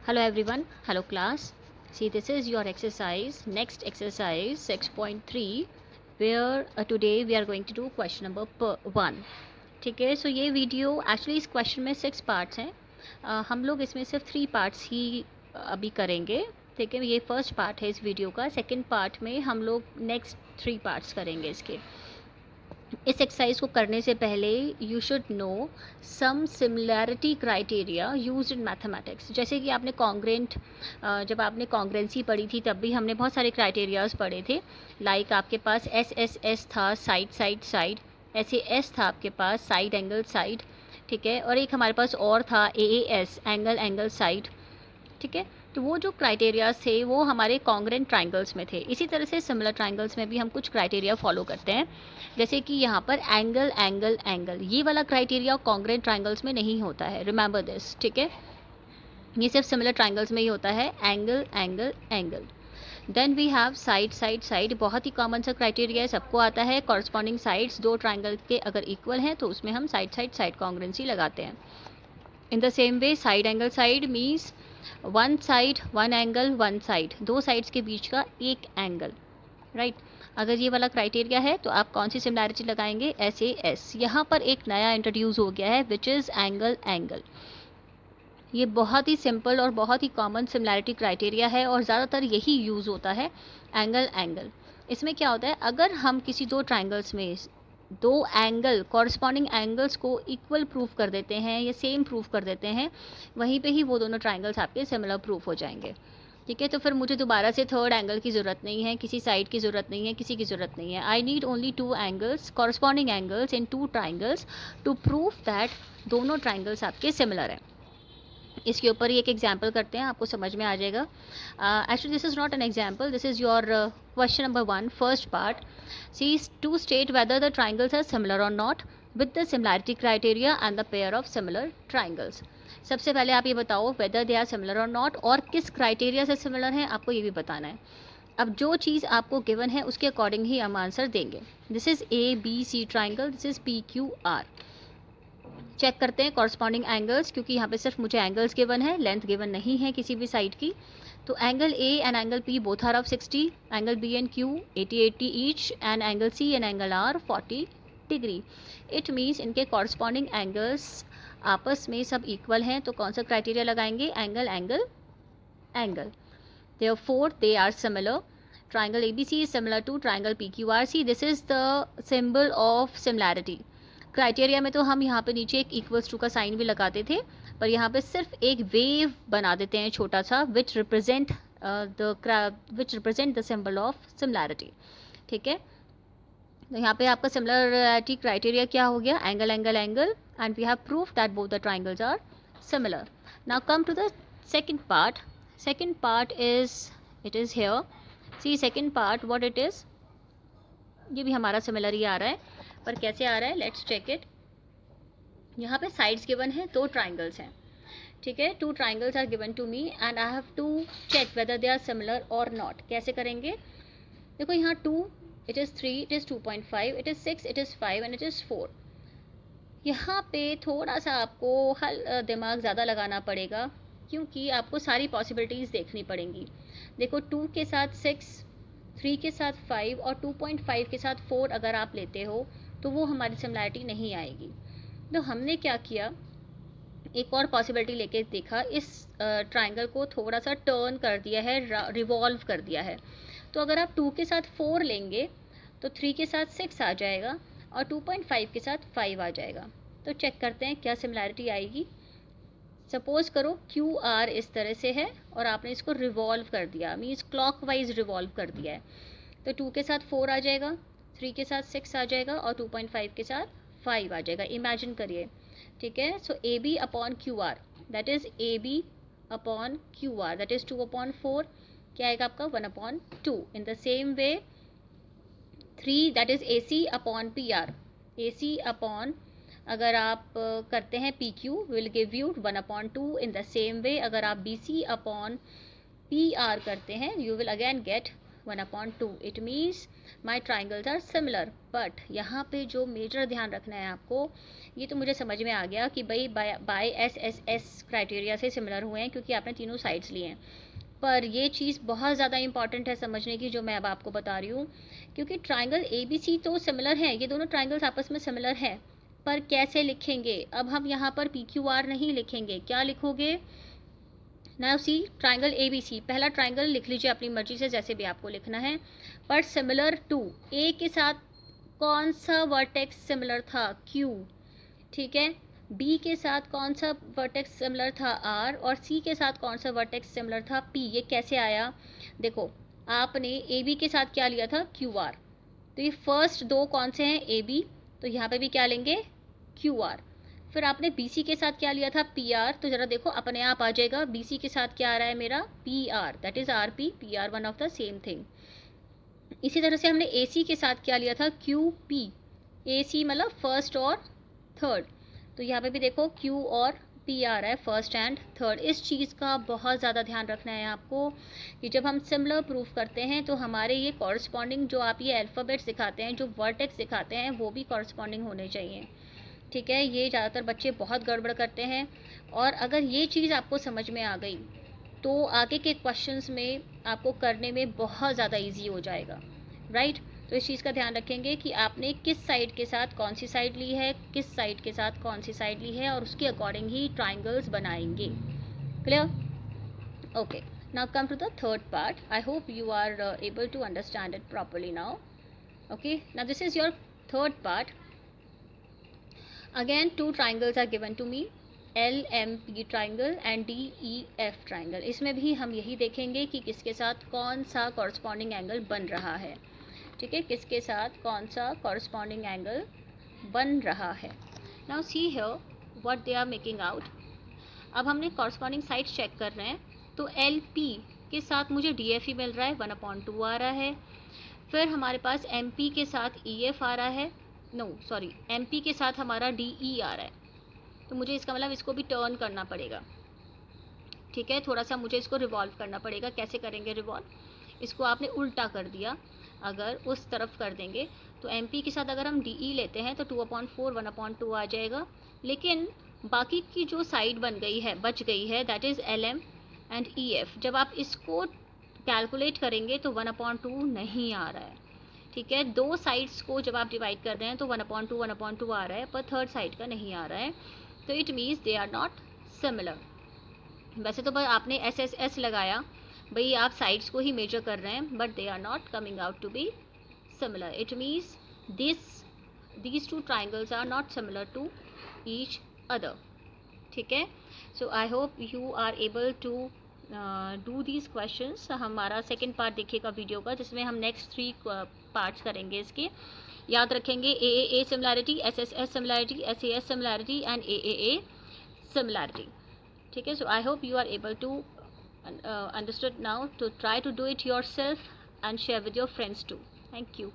Hello everyone, hello class. See, this is your exercise, next exercise 6.3 where today we are going to do question number 1. ठीक है, सो ये video actually इस question में 6 parts हैं. हम लोग इसमें सिर्फ 3 पार्ट्स ही अभी करेंगे. ठीक है, ये फर्स्ट पार्ट है इस वीडियो का. सेकंड पार्ट में हम लोग नेक्स्ट 3 पार्ट्स करेंगे इसके. इस एक्सरसाइज को करने से पहले you should know some similarity criteria used in mathematics. जैसे कि आपने कॉन्ग्रेंट, जब आपने कॉन्ग्रेंसी पढ़ी थी तब भी हमने बहुत सारे क्राइटेरियाज पढ़े थे. लाइक आपके पास एस था, साइड साइड साइड. ऐसे एस था आपके पास, साइड एंगल साइड. ठीक है, और एक हमारे पास और था एस, एंगल एंगल साइड. ठीक है, तो वो जो क्राइटेरियाज थे वो हमारे कॉन्ग्रेंट ट्राइंगल्स में थे. इसी तरह से सिमिलर ट्राइंगल्स में भी हम कुछ क्राइटेरिया फॉलो करते हैं. जैसे कि यहाँ पर एंगल एंगल एंगल, ये वाला क्राइटेरिया कॉन्ग्रेंट ट्राइंगल्स में नहीं होता है. Remember this. ठीक है, ये सिर्फ सिमिलर ट्राइंगल्स में ही होता है, angle angle angle. Then we have side side side. बहुत ही कॉमन सा क्राइटेरिया है, सबको आता है. कॉरस्पॉन्डिंग साइड्स दो ट्राइंगल के अगर इक्वल हैं तो उसमें हम साइड साइड साइड कॉन्ग्रेंसी लगाते हैं. इन the same way side angle side means one side one angle one side, दो साइड्स के बीच का एक एंगल. राइट, अगर ये वाला क्राइटेरिया है तो आप कौन सी सिमिलैरिटी लगाएंगे? एस. यहाँ पर एक नया इंट्रोड्यूस हो गया है विच इज़ एंगल एंगल. ये बहुत ही सिंपल और बहुत ही कॉमन सिमिलैरिटी क्राइटेरिया है और ज़्यादातर यही यूज़ होता है, एंगल एंगल. इसमें क्या होता है, अगर हम किसी दो ट्राइंगल्स में दो एंगल, कॉरस्पॉन्डिंग एंगल्स को इक्वल प्रूफ कर देते हैं या सेम प्रूफ कर देते हैं, वहीं पे ही वो दोनों ट्राइंगल्स आपके सिमिलर प्रूफ हो जाएंगे. ठीक है, तो फिर मुझे दोबारा से थर्ड एंगल की ज़रूरत नहीं है, किसी साइड की ज़रूरत नहीं है, किसी की ज़रूरत नहीं है. I need only two angles, corresponding angles in two triangles to proof that दोनों ट्राइंगल्स आपके सिमिलर हैं. इसके ऊपर ही एक एग्जाम्पल करते हैं, आपको समझ में आ जाएगा. Actually this is not an example, this is your question number 1 first part. See to state whether the triangles are similar और not with the similarity criteria and the pair of similar triangles. सबसे पहले आप ये बताओ whether they are similar और not, और किस criteria से सिमिलर हैं आपको ये भी बताना है. अब जो चीज़ आपको गिवन है उसके अकॉर्डिंग ही हम आंसर देंगे. This is A B C triangle, this is P Q R. Check करते हैं कॉरस्पॉन्डिंग एंगल्स, क्योंकि यहाँ पे सिर्फ मुझे एंगल्स गिवन है, लेंथ गिवन नहीं है किसी भी साइड की. तो angle A and angle P both are of 60, angle B and Q 80 each, and angle C and angle R 40 degree. It means इनके कॉरस्पॉन्डिंग एंगल्स आपस में सब इक्वल हैं. तो कौन सा क्राइटेरिया लगाएंगे? Angle angle angle. Therefore they are similar. Triangle ABC is similar to triangle PQRC. This is the symbol of similarity. Criteria में तो हम यहाँ पे नीचे एक इक्वल्स टू का साइन भी लगाते थे, पर यहाँ पे सिर्फ एक वेव बना देते हैं छोटा सा, which represent the symbol of similarity. ठीक है, तो यहाँ पे आपका सिमिलरिटी क्राइटेरिया क्या हो गया? Angle angle angle, and we have proof that both the triangles are similar. Now come to the second part. Second part is, it is here. See second part what it is. ये भी हमारा similar ही आ रहा है, पर कैसे आ रहा है? Let's check it. यहाँ पे साइड्स गिवन है, दो ट्राइंगल्स हैं. ठीक है, two triangles are given to me and I have to check whether they are similar और नॉट. कैसे करेंगे? देखो यहाँ 2, it is 3, it is 2.5, it is 6, it is 5 and it is 4. यहाँ पे थोड़ा सा आपको दिमाग ज़्यादा लगाना पड़ेगा, क्योंकि आपको सारी पॉसिबिलिटीज़ देखनी पड़ेंगी. देखो 2 के साथ 6, 3 के साथ 5 और 2.5 के साथ 4 अगर आप लेते हो तो वो हमारी सिमिलैरिटी नहीं आएगी. तो हमने क्या किया, एक और पॉसिबिलिटी लेके देखा, इस ट्राइंगल को थोड़ा सा टर्न कर दिया है, रिवॉल्व कर दिया है. तो अगर आप 2 के साथ 4 लेंगे तो 3 के साथ 6 आ जाएगा और 2.5 के साथ 5 आ जाएगा. तो चेक करते हैं क्या सिमिलैरिटी आएगी. सपोज करो क्यू आर इस तरह से है और आपने इसको रिवॉल्व कर दिया, मीन्स क्लॉकवाइज रिवॉल्व कर दिया है. तो 2 के साथ 4 आ जाएगा, 3 के साथ 6 आ जाएगा और 2.5 के साथ 5 आ जाएगा. इमेजिन करिए. ठीक है, so A B upon Q R, that is A B upon Q R, that is 2/4. क्या आएगा आपका? 1/2. In the same way 3, that is A C upon P R. A C upon, अगर आप करते हैं P Q, will give you 1/2. In the same way अगर आप B C upon P R करते हैं, you will again get 1/2. It means my triangles are similar. But यहाँ पे जो मेजर ध्यान रखना है आपको, ये तो मुझे समझ में आ गया कि भाई बाय SSS क्राइटेरिया से सिमिलर हुए हैं क्योंकि आपने तीनों साइड्स लिए हैं. पर ये चीज़ बहुत ज़्यादा इंपॉर्टेंट है समझने की, जो मैं अब आपको बता रही हूँ, क्योंकि ट्राइंगल ABC तो सिमिलर हैं, ये दोनों ट्राइंगल्स आपस में सिमिलर हैं, पर कैसे लिखेंगे. अब हम यहाँ पर PQR नहीं लिखेंगे. क्या लिखोगे. नाउ सी, ट्राइंगल ABC, पहला ट्राइंगल लिख लीजिए अपनी मर्जी से जैसे भी आपको लिखना है. पर सिमिलर टू A के साथ कौन सा वर्टेक्स सिमिलर था. Q. ठीक है. B के साथ कौन सा वर्टेक्स सिमिलर था. R. और C के साथ कौन सा वर्टेक्स सिमिलर था. P. ये कैसे आया. देखो, आपने AB के साथ क्या लिया था. QR. तो ये फर्स्ट दो कौन से हैं. AB. तो यहाँ पे भी क्या लेंगे. QR. फिर आपने BC के साथ क्या लिया था. PR. तो ज़रा देखो अपने आप आ जाएगा. BC के साथ क्या आ रहा है मेरा. PR. That is RP. PR one of the same thing. इसी तरह से हमने AC के साथ क्या लिया था. QP. AC मतलब फर्स्ट और थर्ड. तो यहाँ पे भी देखो Q और P आ रहा है, फर्स्ट एंड थर्ड. इस चीज़ का बहुत ज़्यादा ध्यान रखना है आपको कि जब हम सिमिलर प्रूफ करते हैं तो हमारे ये कॉरस्पॉन्डिंग जो आप ये अल्फ़ाबेट्स दिखाते हैं, जो वर्टेक्स दिखाते हैं, वो भी कॉरस्पॉन्डिंग होने चाहिए. ठीक है. ये ज़्यादातर बच्चे बहुत गड़बड़ करते हैं, और अगर ये चीज़ आपको समझ में आ गई तो आगे के क्वेश्चंस में आपको करने में बहुत ज़्यादा इजी हो जाएगा. राइट. तो इस चीज़ का ध्यान रखेंगे कि आपने किस साइड के साथ कौन सी साइड ली है, किस साइड के साथ कौन सी साइड ली है, और उसके अकॉर्डिंग ही ट्राइंगल्स बनाएंगे. Clear. Okay. Now come to the third part. I hope you are able to understand it properly now. Okay. Now this is your third part. Again, two triangles are given to me, LMP triangle and DEF triangle. इसमें भी हम यही देखेंगे कि किसके साथ कौन सा corresponding angle बन रहा है. ठीक है. किसके साथ कौन सा corresponding angle बन रहा है. Now see here what they are making out. अब हमने corresponding sides चेक कर रहे हैं, तो LP के साथ मुझे DF ही मिल रहा है, 1/2 आ रहा है. फिर हमारे पास MP के साथ EF आ रहा है. MP के साथ हमारा DE आ रहा है. तो मुझे इसका मतलब इसको भी टर्न करना पड़ेगा. ठीक है. थोड़ा सा मुझे इसको रिवॉल्व करना पड़ेगा. कैसे करेंगे रिवॉल्व. इसको आपने उल्टा कर दिया, अगर उस तरफ कर देंगे तो MP के साथ अगर हम DE लेते हैं तो 2/4 1/2 आ जाएगा. लेकिन बाकी की जो साइड बन गई है, बच गई है, that is LM and EF. जब आप इसको कैलकुलेट करेंगे तो 1/2 नहीं आ रहा है. ठीक है. दो साइड्स को जब आप डिवाइड कर रहे हैं तो 1/2 आ रहा है, पर थर्ड साइड का नहीं आ रहा है. तो it means they are not similar. वैसे तो बस आपने SSS लगाया, भाई आप साइड्स को ही मेजर कर रहे हैं, but they are not coming out to be similar. It means these two triangles are not similar to each other. ठीक है. So I hope you are able to do these questions. हमारा second part देखिएगा video का, जिसमें हम next 3 parts करेंगे इसके. याद रखेंगे AAA similarity, SSS similarity, SAS similarity and AAA similarity. ठीक है. So I hope you are able to understood now to try to do it yourself and share with your friends too. Thank you.